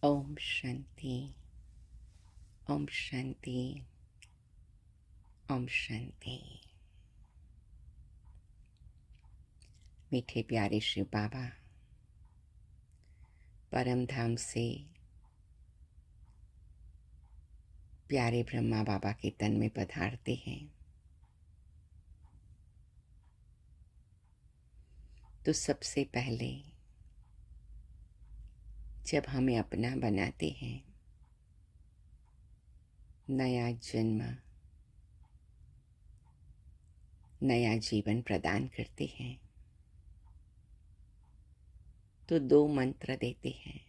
ओम शांति। ओम शांति। ओम शांति। मीठे प्यारे शिव बाबा परम धाम से प्यारे ब्रह्मा बाबा के तन में पधारते हैं तो सबसे पहले जब हमें अपना बनाते हैं, नया जन्म, नया जीवन प्रदान करते हैं, तो 2 मंत्र देते हैं।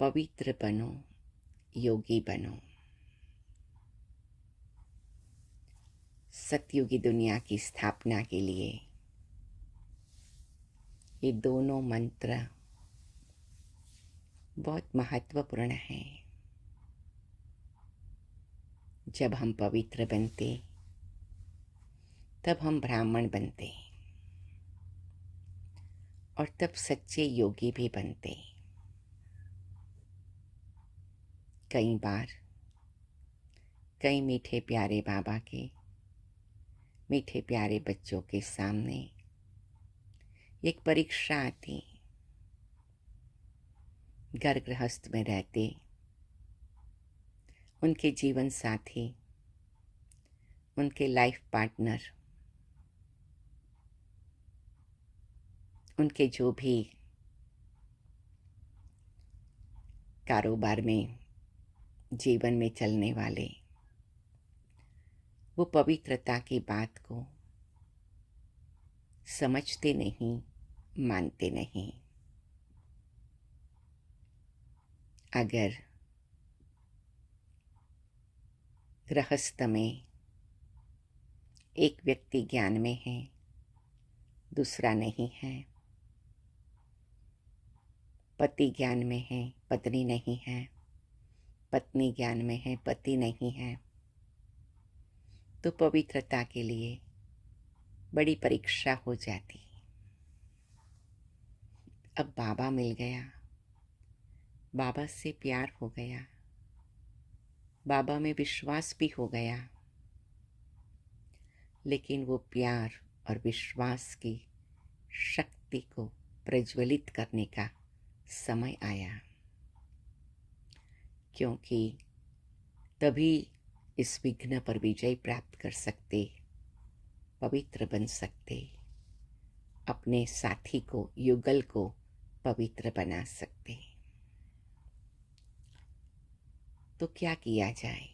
पवित्र बनो, योगी बनो। सतयुगी दुनिया की स्थापना के लिए ये दोनों मंत्र बहुत महत्वपूर्ण हैं। जब हम पवित्र बनते तब हम ब्राह्मण बनते और तब सच्चे योगी भी बनते। कई बार कई मीठे प्यारे बाबा के मीठे प्यारे बच्चों के सामने एक परीक्षा आती। घर गृहस्थ में रहते उनके जीवन साथी, उनके लाइफ पार्टनर, उनके जो भी कारोबार में जीवन में चलने वाले, वो पवित्रता की बात को समझते नहीं, मानते नहीं। अगर गृहस्थ में एक व्यक्ति ज्ञान में है, दूसरा नहीं है, पति ज्ञान में है, पत्नी नहीं है, पत्नी ज्ञान में है, पति नहीं है, तो पवित्रता के लिए बड़ी परीक्षा हो जाती। अब बाबा मिल गया, बाबा से प्यार हो गया, बाबा में विश्वास भी हो गया, लेकिन वो प्यार और विश्वास की शक्ति को प्रज्वलित करने का समय आया, क्योंकि तभी इस विघ्न पर विजय प्राप्त कर सकते, पवित्र बन सकते, अपने साथी को, युगल को पवित्र बना सकते। तो क्या किया जाए?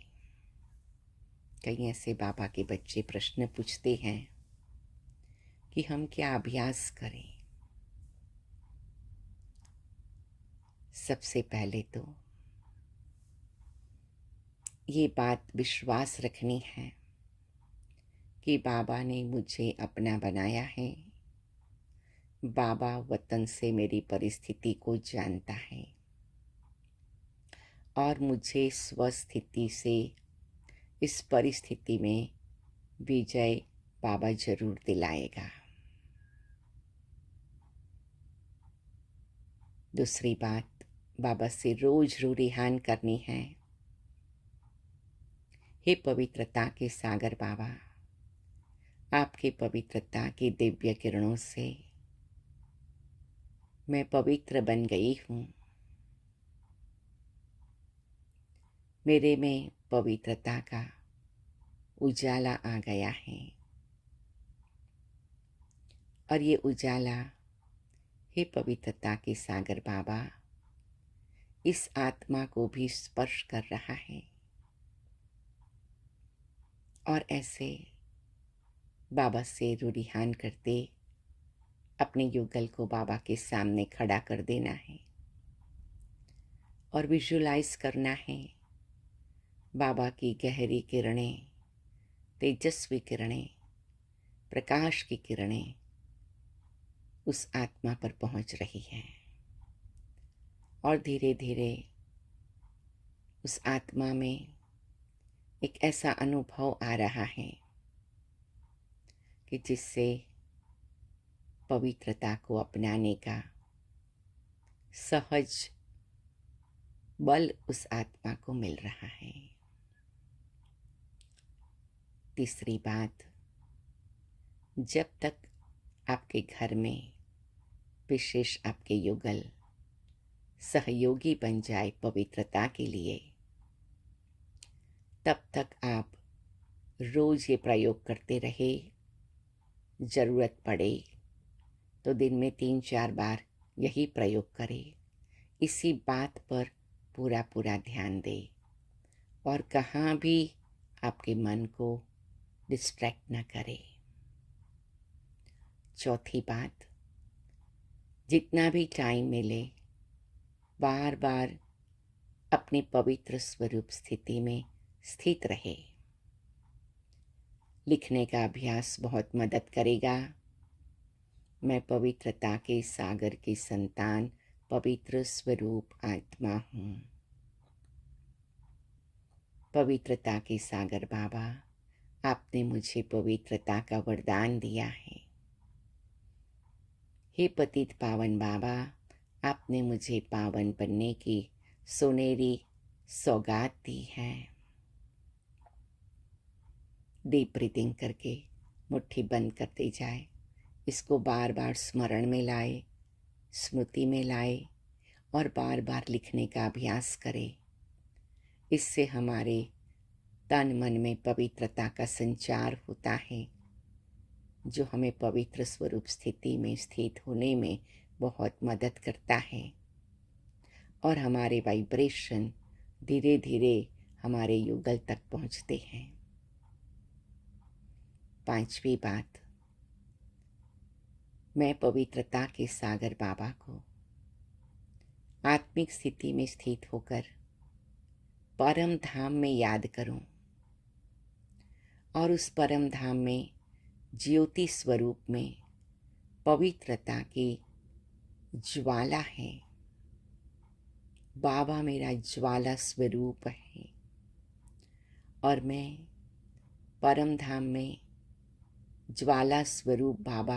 कई ऐसे बाबा के बच्चे प्रश्न पूछते हैं कि हम क्या अभ्यास करें। सबसे पहले तो ये बात विश्वास रखनी है कि बाबा ने मुझे अपना बनाया है। बाबा वतन से मेरी परिस्थिति को जानता है और मुझे स्वस्थिति से इस परिस्थिति में विजय बाबा जरूर दिलाएगा। दूसरी बात, बाबा से रोज रूरिहान करनी है, हे पवित्रता के सागर बाबा, आपकी पवित्रता की दिव्य किरणों से मैं पवित्र बन गई हूँ। मेरे में पवित्रता का उजाला आ गया है और ये उजाला, हे पवित्रता के सागर बाबा, इस आत्मा को भी स्पर्श कर रहा है और ऐसे बाबा से रूरिहान करते अपने युगल को बाबा के सामने खड़ा कर देना है और विजुलाइज करना है बाबा की गहरी किरणें, तेजस्वी किरणें, प्रकाश की किरणें उस आत्मा पर पहुंच रही है और धीरे धीरे उस आत्मा में एक ऐसा अनुभव आ रहा है कि जिससे पवित्रता को अपनाने का सहज बल उस आत्मा को मिल रहा है। तीसरी बात, जब तक आपके घर में विशेष आपके युगल सहयोगी बन जाए पवित्रता के लिए, तब तक आप रोज ये प्रयोग करते रहे। ज़रूरत पड़े तो दिन में 3-4 बार यही प्रयोग करें। इसी बात पर पूरा पूरा ध्यान दें और कहाँ भी आपके मन को डिस्ट्रैक्ट न करें। चौथी बात, जितना भी टाइम मिले बार बार अपने पवित्र स्वरूप स्थिति में स्थित रहे। लिखने का अभ्यास बहुत मदद करेगा। मैं पवित्रता के सागर की संतान, पवित्र स्वरूप आत्मा हूँ। पवित्रता के सागर बाबा, आपने मुझे पवित्रता का वरदान दिया है। हे पतित पावन बाबा, आपने मुझे पावन बनने की सुनहरी सौगात दी है। डीप ब्रीथिंग करके मुट्ठी बंद करते जाए। इसको बार बार स्मरण में लाए, स्मृति में लाए और बार बार लिखने का अभ्यास करें। इससे हमारे तन मन में पवित्रता का संचार होता है, जो हमें पवित्र स्वरूप स्थिति में स्थित होने में बहुत मदद करता है और हमारे वाइब्रेशन धीरे धीरे हमारे युगल तक पहुंचते हैं। पांचवी बात, मैं पवित्रता के सागर बाबा को आत्मिक स्थिति में स्थित होकर परम धाम में याद करूं और उस परम धाम में ज्योति स्वरूप में पवित्रता की ज्वाला है। बाबा मेरा ज्वाला स्वरूप है और मैं परम धाम में ज्वाला स्वरूप बाबा,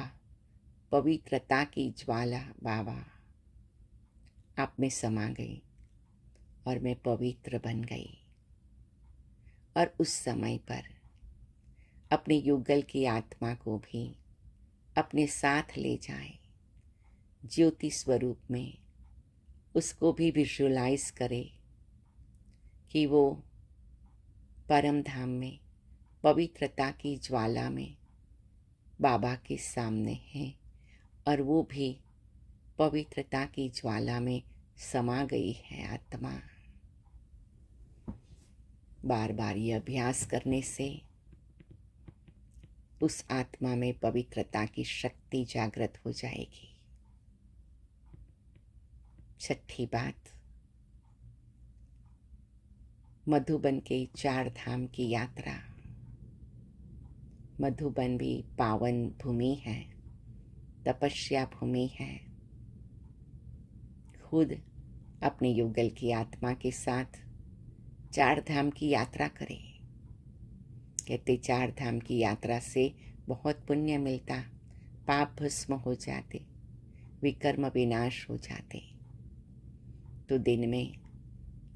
पवित्रता की ज्वाला बाबा आप में समा गई और मैं पवित्र बन गई। और उस समय पर अपने युगल की आत्मा को भी अपने साथ ले जाए, ज्योति स्वरूप में उसको भी विजुअलाइज करे कि वो परम धाम में पवित्रता की ज्वाला में बाबा के सामने है और वो भी पवित्रता की ज्वाला में समा गई है आत्मा। बार बार ये अभ्यास करने से उस आत्मा में पवित्रता की शक्ति जागृत हो जाएगी। छठी बात, मधुबन के 4 धाम की यात्रा। मधुबन भी पावन भूमि है, तपस्या भूमि है। खुद अपने युगल की आत्मा के साथ 4 धाम की यात्रा करें। कहते 4 धाम की यात्रा से बहुत पुण्य मिलता, पाप भस्म हो जाते, विकर्म विनाश हो जाते। तो दिन में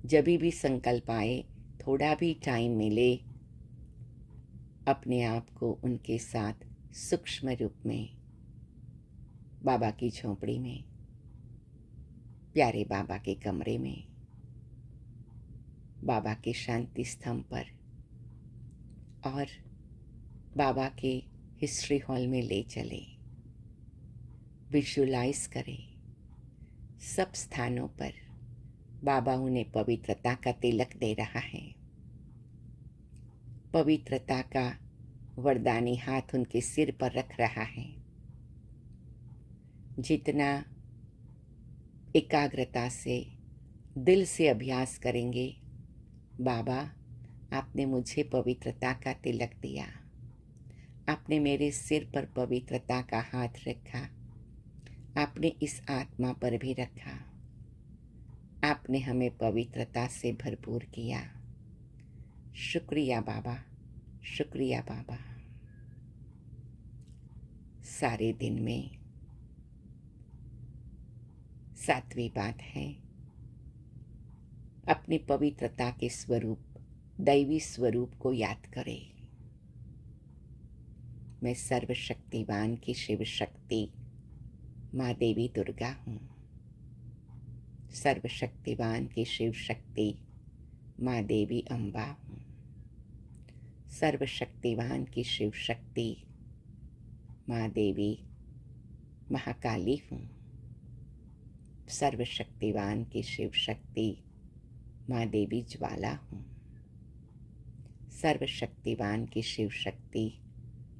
जब भी संकल्प आए, थोड़ा भी टाइम मिले, अपने आप को उनके साथ सूक्ष्म रूप में बाबा की झोंपड़ी में, प्यारे बाबा के कमरे में, बाबा के शांति स्तंभ पर और बाबा के हिस्ट्री हॉल में ले चले। विजुअलाइज करें सब स्थानों पर बाबा उन्हें पवित्रता का तिलक दे रहा है। पवित्रता का वरदानी हाथ उनके सिर पर रख रहा है। जितना एकाग्रता से दिल से अभ्यास करेंगे, बाबा आपने मुझे पवित्रता का तिलक दिया, आपने मेरे सिर पर पवित्रता का हाथ रखा, आपने इस आत्मा पर भी रखा, आपने हमें पवित्रता से भरपूर किया। शुक्रिया बाबा, शुक्रिया बाबा। सारे दिन में सातवीं बात है, अपनी पवित्रता के स्वरूप, दैवी स्वरूप को याद करें। मैं सर्वशक्तिवान की शिव शक्ति माँ देवी दुर्गा हूँ। सर्वशक्तिवान की शिव शक्ति माँ देवी अम्बा हूँ। सर्वशक्तिवान की शिव शक्ति माँ देवी महाकाली हूँ। सर्वशक्तिवान की शिव शक्ति माँ देवी ज्वाला हूँ। सर्वशक्तिवान की शिव शक्ति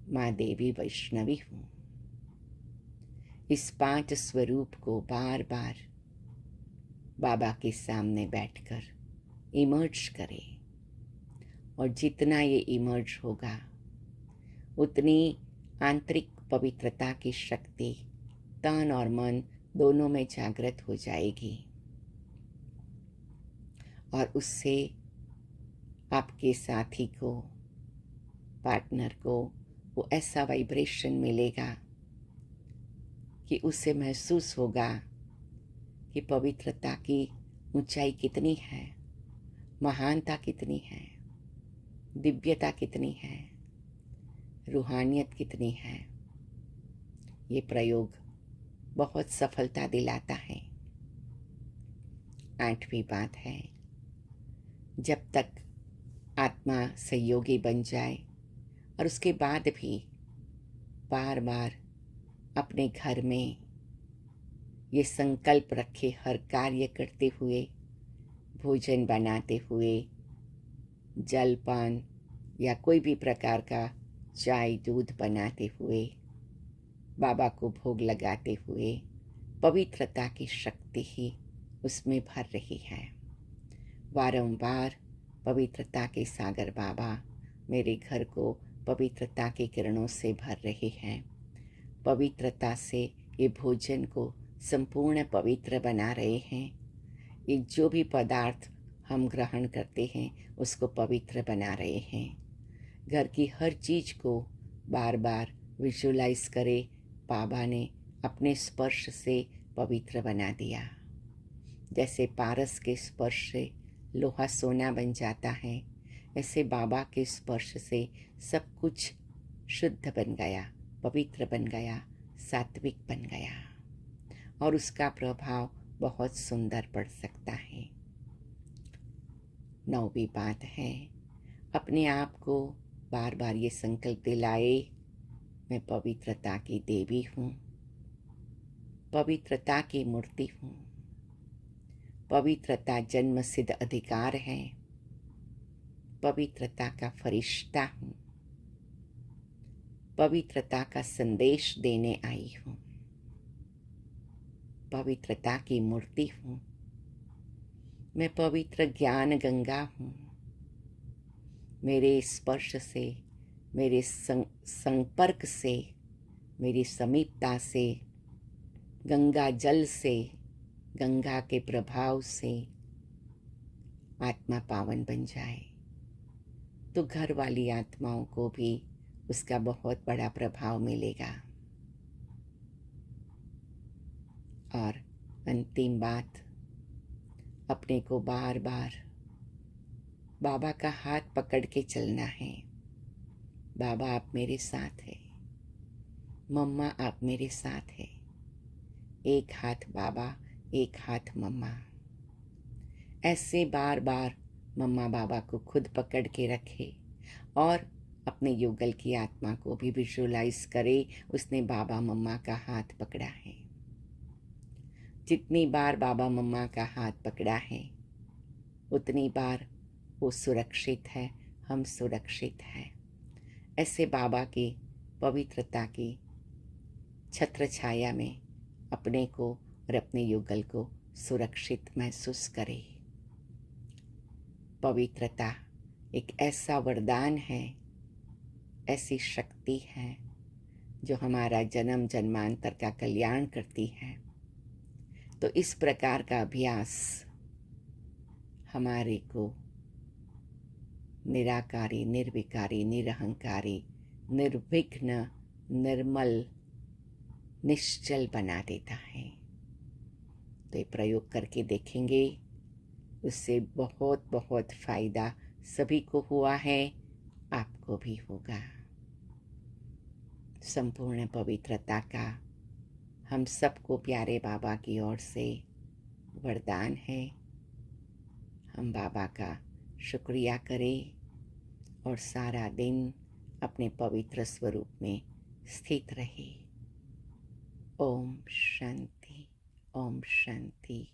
माँ देवी वैष्णवी हूँ। इस 5 स्वरूप को बार बार बाबा के सामने बैठकर इमर्ज करें, और जितना ये इमर्ज होगा उतनी आंतरिक पवित्रता की शक्ति तन और मन दोनों में जागृत हो जाएगी, और उससे आपके साथी को, पार्टनर को वो ऐसा वाइब्रेशन मिलेगा कि उससे महसूस होगा कि पवित्रता की ऊंचाई कितनी है, महानता कितनी है, दिव्यता कितनी है, रूहानियत कितनी है। ये प्रयोग बहुत सफलता दिलाता है। 8वीं बात है, जब तक आत्मा सहयोगी बन जाए और उसके बाद भी बार बार अपने घर में ये संकल्प रखे, हर कार्य करते हुए, भोजन बनाते हुए, जलपान या कोई भी प्रकार का चाय दूध बनाते हुए, बाबा को भोग लगाते हुए, पवित्रता की शक्ति ही उसमें भर रही है। वारंवार पवित्रता के सागर बाबा मेरे घर को पवित्रता की किरणों से भर रहे हैं। पवित्रता से ये भोजन को संपूर्ण पवित्र बना रहे हैं। ये जो भी पदार्थ हम ग्रहण करते हैं उसको पवित्र बना रहे हैं। घर की हर चीज़ को बार बार विजुलाइज करें, बाबा ने अपने स्पर्श से पवित्र बना दिया। जैसे पारस के स्पर्श से लोहा सोना बन जाता है, ऐसे बाबा के स्पर्श से सब कुछ शुद्ध बन गया, पवित्र बन गया, सात्विक बन गया, और उसका प्रभाव बहुत सुंदर पड़ सकता है। 9वीं बात है, अपने आप को बार बार ये संकल्प दिलाए, मैं पवित्रता की देवी हूँ, पवित्रता की मूर्ति हूँ, पवित्रता जन्म सिद्ध अधिकार है, पवित्रता का फरिश्ता हूँ, पवित्रता का संदेश देने आई हूँ, पवित्रता की मूर्ति हूँ, मैं पवित्र ज्ञान गंगा हूँ। मेरे स्पर्श से, मेरे संपर्क से, मेरी समीपता से, गंगा जल से, गंगा के प्रभाव से आत्मा पावन बन जाए तो घर वाली आत्माओं को भी उसका बहुत बड़ा प्रभाव मिलेगा। और अंतिम बात, अपने को बार बार बाबा का हाथ पकड़ के चलना है। बाबा आप मेरे साथ है, मम्मा आप मेरे साथ है। एक हाथ बाबा, एक हाथ मम्मा। ऐसे बार बार मम्मा बाबा को खुद पकड़ के रखे और अपने युगल की आत्मा को भी विजुलाइज करे उसने बाबा मम्मा का हाथ पकड़ा है। जितनी बार बाबा मम्मा का हाथ पकड़ा है उतनी बार वो सुरक्षित है, हम सुरक्षित हैं। ऐसे बाबा की पवित्रता की छत्र छाया में अपने को और अपने युगल को सुरक्षित महसूस करें। पवित्रता एक ऐसा वरदान है, ऐसी शक्ति है जो हमारा जन्म जन्मांतर का कल्याण करती है। तो इस प्रकार का अभ्यास हमारे को निराकारी, निर्विकारी, निरहंकारी, निर्विघ्न, निर्मल, निश्चल बना देता है। तो ये प्रयोग करके देखेंगे, उससे बहुत बहुत फ़ायदा सभी को हुआ है, आपको भी होगा। संपूर्ण पवित्रता का हम सबको प्यारे बाबा की ओर से वरदान है। हम बाबा का शुक्रिया करें और सारा दिन अपने पवित्र स्वरूप में स्थित रहे। ओम शांति, ओम शांति,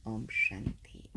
ओम शांति।